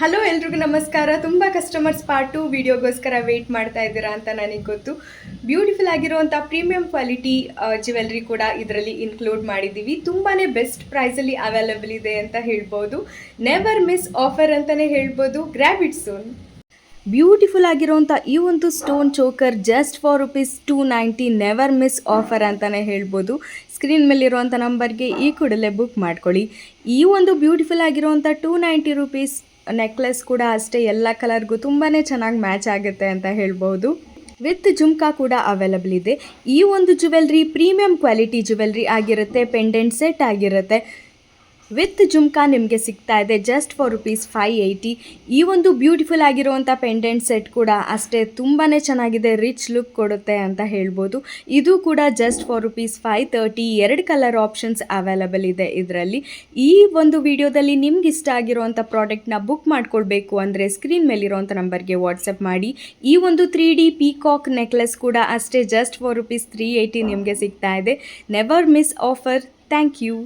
Hello ಎಲ್ರಿಗೂ ನಮಸ್ಕಾರ. ತುಂಬ ಕಸ್ಟಮರ್ಸ್ ಪಾರ್ಟ್ 2 ವಿಡಿಯೋಗೋಸ್ಕರ ವೆಯ್ಟ್ ಮಾಡ್ತಾ ಇದ್ದೀರಾ ಅಂತ ನನಗೆ ಗೊತ್ತು. ಬ್ಯೂಟಿಫುಲ್ ಆಗಿರುವಂಥ ಪ್ರೀಮಿಯಂ ಕ್ವಾಲಿಟಿ ಜ್ಯುವೆಲ್ರಿ ಕೂಡ ಇದರಲ್ಲಿ ಇನ್ಕ್ಲೂಡ್ ಮಾಡಿದ್ದೀವಿ. ತುಂಬಾ ಬೆಸ್ಟ್ ಪ್ರೈಸಲ್ಲಿ ಅವೈಲಬಲ್ ಇದೆ ಅಂತ ಹೇಳ್ಬೋದು. ನೆವರ್ ಮಿಸ್ ಆಫರ್ ಅಂತಲೇ ಹೇಳ್ಬೋದು. Grab it soon. ಬ್ಯೂಟಿಫುಲ್ ಆಗಿರುವಂಥ ಈ ಒಂದು stone choker just for ₹290 never miss offer ಅಂತಲೇ ಹೇಳ್ಬೋದು. ಸ್ಕ್ರೀನ್ ಮೇಲಿರುವಂಥ ನಂಬರ್ಗೆ ಈ ಕೂಡಲೇ ಬುಕ್ ಮಾಡ್ಕೊಳ್ಳಿ. ಈ ಒಂದು ಬ್ಯೂಟಿಫುಲ್ ಆಗಿರುವಂಥ ₹290 ನೆಕ್ಲೆಸ್ ಕೂಡ ಅಷ್ಟೇ ಎಲ್ಲ ಕಲರ್ಗೂ ತುಂಬಾ ಚೆನ್ನಾಗಿ ಮ್ಯಾಚ್ ಆಗುತ್ತೆ ಅಂತ ಹೇಳ್ಬೋದು. ವಿತ್ ಜುಮ್ಕಾ ಕೂಡ ಅವೈಲಬಲ್ ಇದೆ. ಈ ಒಂದು ಜ್ಯುವೆಲ್ರಿ ಪ್ರೀಮಿಯಂ ಕ್ವಾಲಿಟಿ ಜ್ಯುವೆಲ್ರಿ ಆಗಿರುತ್ತೆ. ಪೆಂಡೆಂಟ್ ಸೆಟ್ ಆಗಿರುತ್ತೆ. ವಿತ್ ಜುಮ್ಕಾ ನಿಮಗೆ ಸಿಗ್ತಾ ಇದೆ ಜಸ್ಟ್ ಫಾರ್ ₹580. ಈ ಒಂದು ಬ್ಯೂಟಿಫುಲ್ ಆಗಿರುವಂಥ ಪೆಂಡೆಂಟ್ ಸೆಟ್ ಕೂಡ ಅಷ್ಟೇ ತುಂಬಾ ಚೆನ್ನಾಗಿದೆ, ರಿಚ್ ಲುಕ್ ಕೊಡುತ್ತೆ ಅಂತ ಹೇಳ್ಬೋದು. ಇದು ಕೂಡ just for ₹530. 2 colour options available ಇದೆ ಇದರಲ್ಲಿ. ಈ ಒಂದು ವಿಡಿಯೋದಲ್ಲಿ ನಿಮ್ಗೆ ಇಷ್ಟ ಆಗಿರುವಂಥ ಪ್ರಾಡಕ್ಟ್ನ ಬುಕ್ ಮಾಡ್ಕೊಳ್ಬೇಕು ಅಂದರೆ ಸ್ಕ್ರೀನ್ ಮೇಲಿರುವಂಥ ನಂಬರ್ಗೆ ವಾಟ್ಸಪ್ ಮಾಡಿ. ಈ ಒಂದು 3D ಪೀಕಾಕ್ ನೆಕ್ಲೆಸ್ ಕೂಡ ಅಷ್ಟೇ ಜಸ್ಟ್ ಫಾರ್ ₹380 ನಿಮಗೆ ಸಿಗ್ತಾ ಇದೆ. Never miss offer. Thank you.